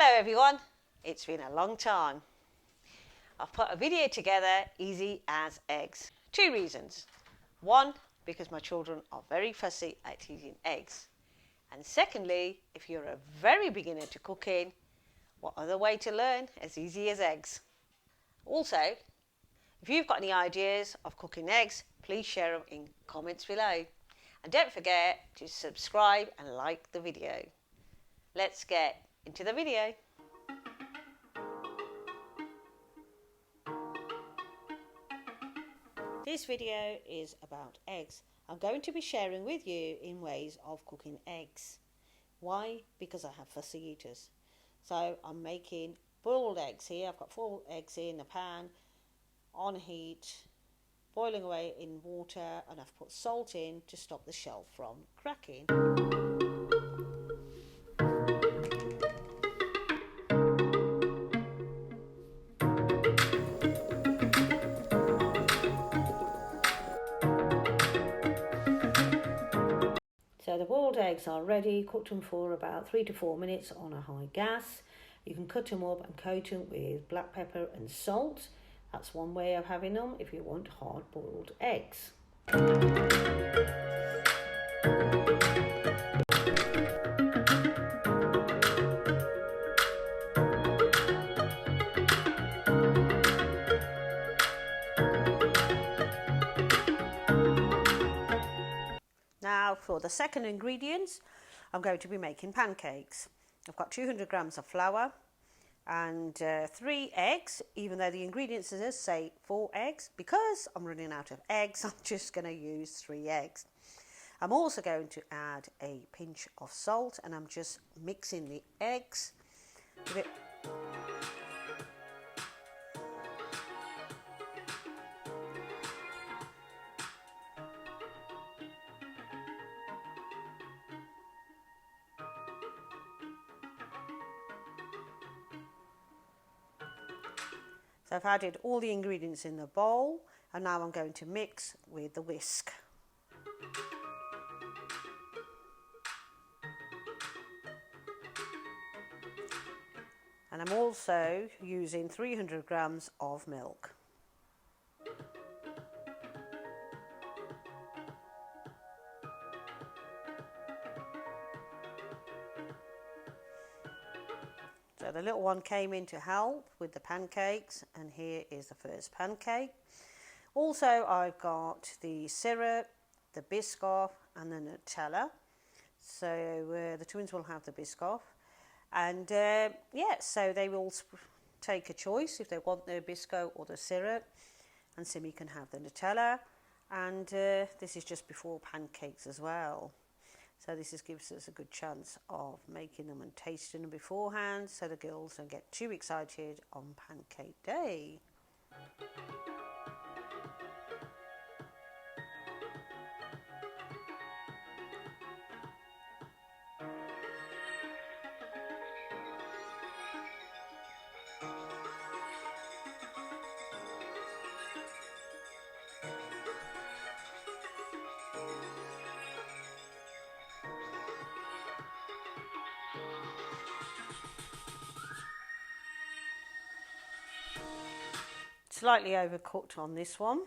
Hello everyone, it's been a long time. I've put a video together, easy as eggs. Two reasons. One, because my children are very fussy at eating eggs. And secondly, if you're a very beginner to cooking, what other way to learn as easy as eggs? Also, if you've got any ideas of cooking eggs, please share them in comments below. And don't forget to subscribe and like the video. Let's get into the video. This video is about eggs. I'm going to be sharing with you in ways of cooking eggs. Why? Because I have fussy eaters. So I'm making boiled eggs here. I've got 4 eggs in a pan on heat, boiling away in water, and I've put salt in to stop the shell from cracking. So the boiled eggs are ready. Cooked them for about 3 to 4 minutes on a high gas. You can cut them up and coat them with black pepper and salt. That's one way of having them if you want hard boiled eggs. Now for the second ingredients, I'm going to be making pancakes. I've got 200 grams of flour and 3 eggs, even though the ingredients does say 4 eggs. Because I'm running out of eggs, I'm just going to use 3 eggs. I'm also going to add a pinch of salt, and I'm just mixing the eggs with it. So I've added all the ingredients in the bowl, and now I'm going to mix with the whisk. And I'm also using 300 grams of milk. So the little one came in to help with the pancakes, and here is the first pancake. Also, I've got the syrup, the Biscoff and the Nutella. So the twins will have the Biscoff. And so they will take a choice if they want the Biscoff or the syrup. And Simi can have the Nutella. And this is just before pancakes as well. So this gives us a good chance of making them and tasting them beforehand, so the girls don't get too excited on pancake day. Slightly overcooked on this one.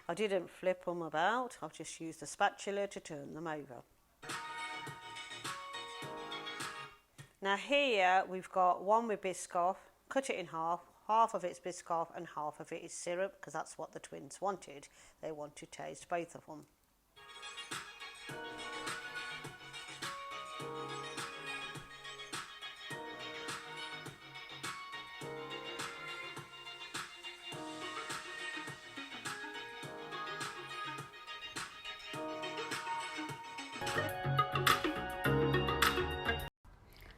I didn't flip them about, I've just used the spatula to turn them over. Now here we've got one with Biscoff, cut it in half. Half of it's Biscoff and half of it is syrup, because that's what the twins wanted. They want to taste both of them.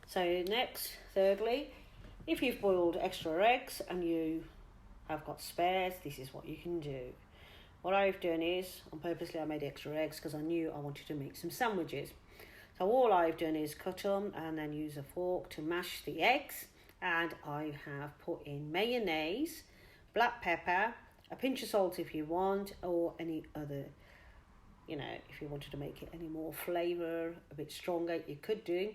So next, thirdly, if you've boiled extra eggs and you have got spares, this is what you can do. What I've done is, purposely I made extra eggs because I knew I wanted to make some sandwiches. So all I've done is cut them and then use a fork to mash the eggs, and I have put in mayonnaise, black pepper, a pinch of salt if you want, or any other You know, if you wanted to make it any more flavour, a bit stronger, you could do.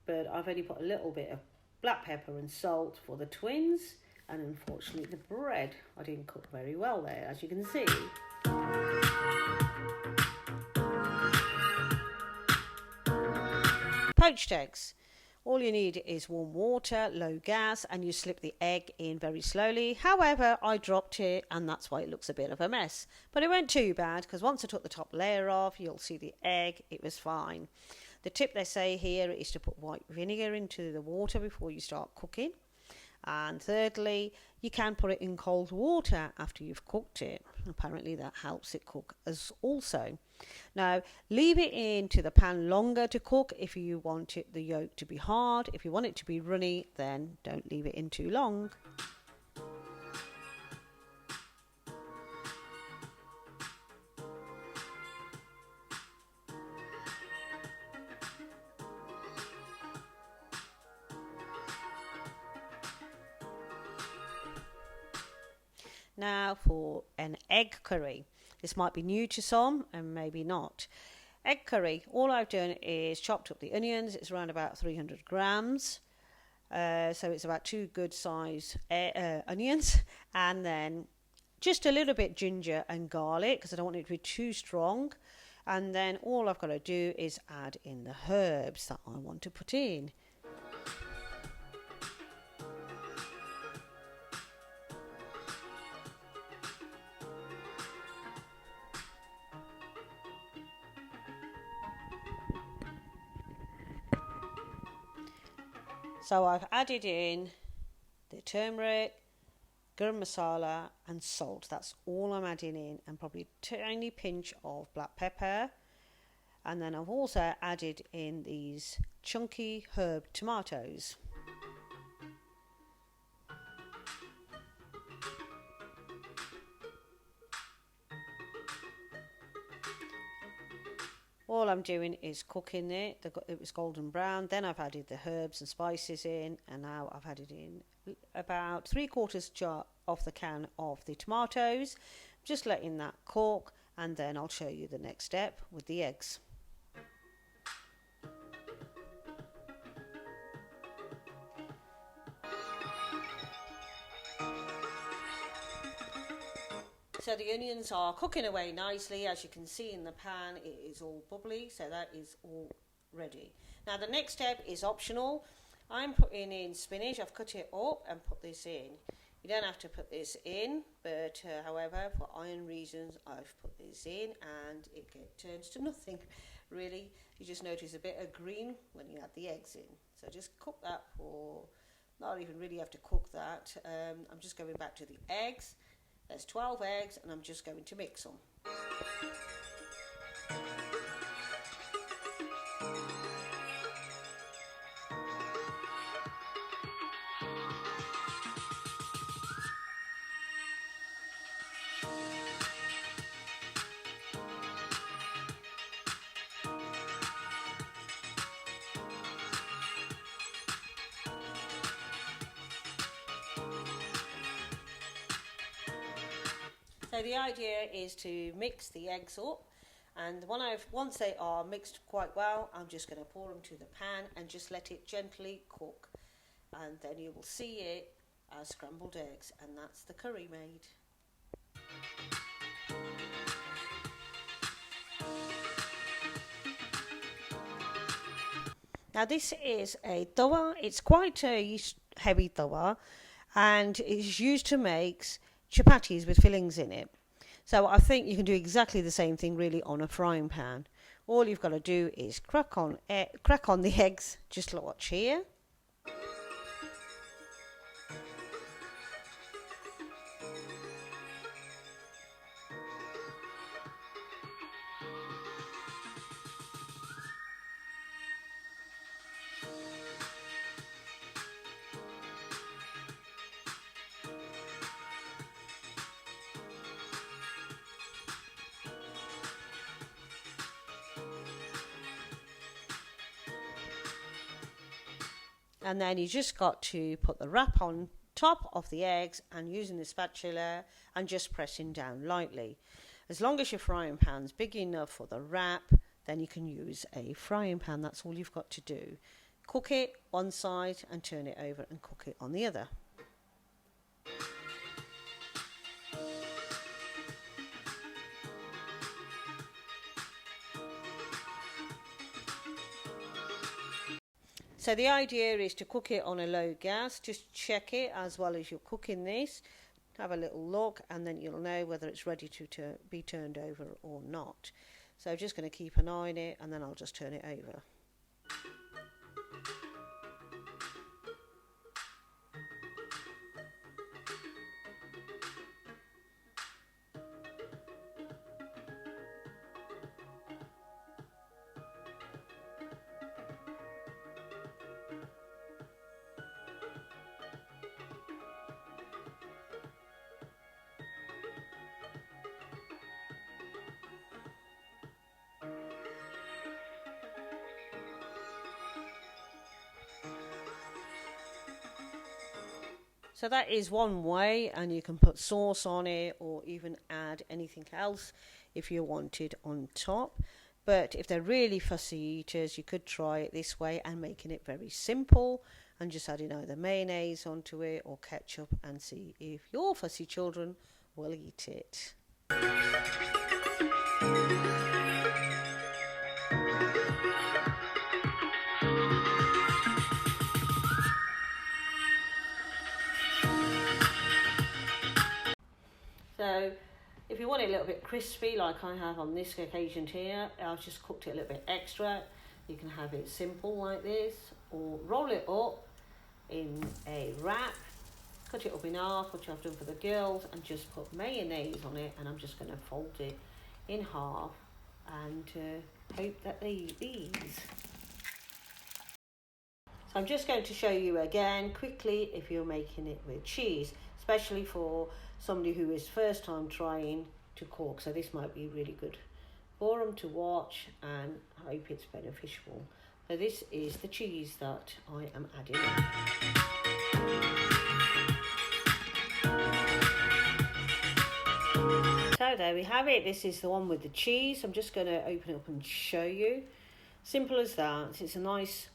But I've only put a little bit of black pepper and salt for the twins. And unfortunately, the bread I didn't cook very well there, as you can see. Poached eggs. All you need is warm water, low gas, and you slip the egg in very slowly. However, I dropped it, and that's why it looks a bit of a mess. But it wasn't too bad, because once I took the top layer off, you'll see the egg, it was fine. The tip they say here is to put white vinegar into the water before you start cooking. And thirdly, you can put it in cold water after you've cooked it. Apparently that helps it cook as also. Now, leave it into the pan longer to cook if you want the yolk to be hard. If you want it to be runny, then don't leave it in too long. Now for an egg curry. This might be new to some and maybe not. Egg curry, all I've done is chopped up the onions. It's around about 300 grams. So it's about 2 good size onions. And then just a little bit ginger and garlic because I don't want it to be too strong. And then all I've got to do is add in the herbs that I want to put in. So I've added in the turmeric, garam masala and salt. That's all I'm adding in, and probably a tiny pinch of black pepper. And then I've also added in these chunky herb tomatoes. All I'm doing is cooking it. It was golden brown. Then I've added the herbs and spices in, and now I've added in about 3/4 jar of the can of the tomatoes. Just letting that cook, and then I'll show you the next step with the eggs. So the onions are cooking away nicely. As you can see in the pan, it is all bubbly, so that is all ready. Now the next step is optional. I'm putting in spinach. I've cut it up and put this in. You don't have to put this in, but however, for iron reasons, I've put this in, and it turns to nothing really. You just notice a bit of green when you add the eggs in. So just cook that for, not even really have to cook that. I'm just going back to the eggs. There's 12 eggs, and I'm just going to mix them. So the idea is to mix the eggs up, and once they are mixed quite well, I'm just going to pour them to the pan and just let it gently cook, and then you will see it as scrambled eggs, and that's the curry made. Now this is a tawa. It's quite a heavy tawa, and it's used to make chapatis with fillings in it. So I think you can do exactly the same thing really on a frying pan. All you've got to do is crack on the eggs, just watch here. And then you just got to put the wrap on top of the eggs and using the spatula and just pressing down lightly. As long as your frying pan's big enough for the wrap, then you can use a frying pan. That's all you've got to do. Cook it one side and turn it over and cook it on the other. So the idea is to cook it on a low gas. Just check it as well as you're cooking this. Have a little look and then you'll know whether it's ready to be turned over or not. So I'm just going to keep an eye on it and then I'll just turn it over. So that is one way, and you can put sauce on it or even add anything else if you wanted on top. But if they're really fussy eaters, you could try it this way and making it very simple and just adding either mayonnaise onto it or ketchup and see if your fussy children will eat it. So if you want it a little bit crispy like I have on this occasion here, I've just cooked it a little bit extra. You can have it simple like this or roll it up in a wrap, cut it up in half, which I've done for the girls, and just put mayonnaise on it, and I'm just going to fold it in half and hope that they eat these. So I'm just going to show you again quickly if you're making it with cheese, especially for somebody who is first time trying to cook. So this might be really good for them to watch and I hope it's beneficial. So this is the cheese that I am adding in. So there we have it. This is the one with the cheese. I'm just going to open it up and show you. Simple as that. It's a nice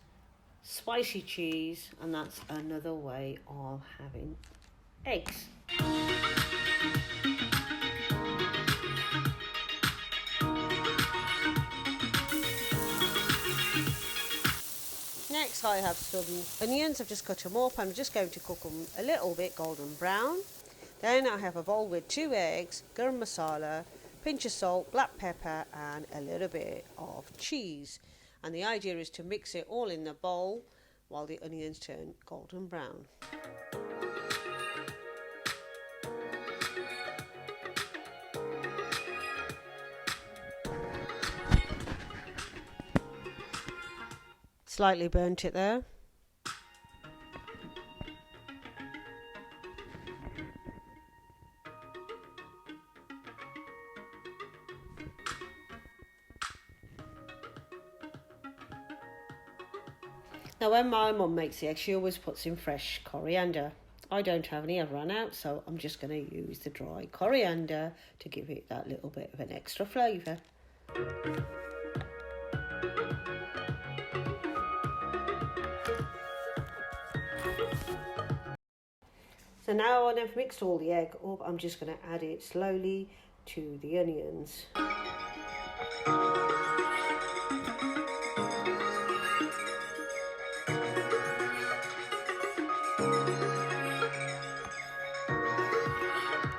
spicy cheese, and that's another way of having eggs. Next I have some onions. I've just cut them up. I'm just going to cook them a little bit golden brown. Then I have a bowl with 2 eggs, garam masala, pinch of salt, black pepper and a little bit of cheese. And the idea is to mix it all in the bowl while the onions turn golden brown. Slightly burnt it there. Now when my mum makes the eggs, she always puts in fresh coriander. I don't have any, I've run out, so I'm just going to use the dry coriander to give it that little bit of an extra flavour. So now I've mixed all the egg up, I'm just going to add it slowly to the onions.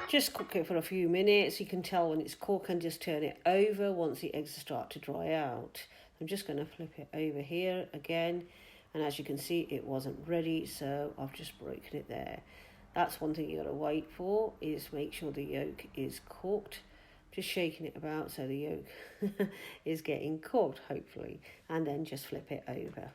Just cook it for a few minutes. You can tell when it's cooked and just turn it over once the eggs start to dry out. I'm just going to flip it over here again, and as you can see it wasn't ready, so I've just broken it there. That's one thing you got to wait for, is make sure the yolk is cooked. Just shaking it about so the yolk is getting cooked, hopefully, and then just flip it over.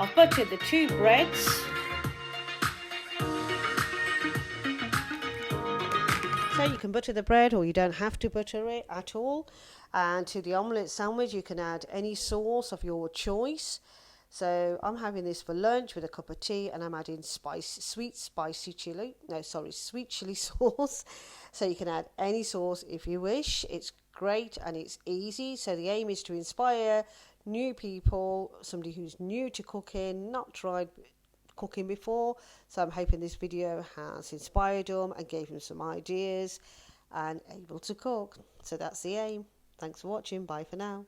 I've buttered the 2 breads. butter. You can butter the bread or you don't have to butter it at all. And to the omelette sandwich, you can add any sauce of your choice. So I'm having this for lunch with a cup of tea, and I'm adding sweet chili sauce. So you can add any sauce if you wish. It's great and it's easy. So the aim is to inspire new people, somebody who's new to cooking, not tried cooking before. So I'm hoping this video has inspired them and gave them some ideas and able to cook. So that's the aim. Thanks for watching. Bye for now.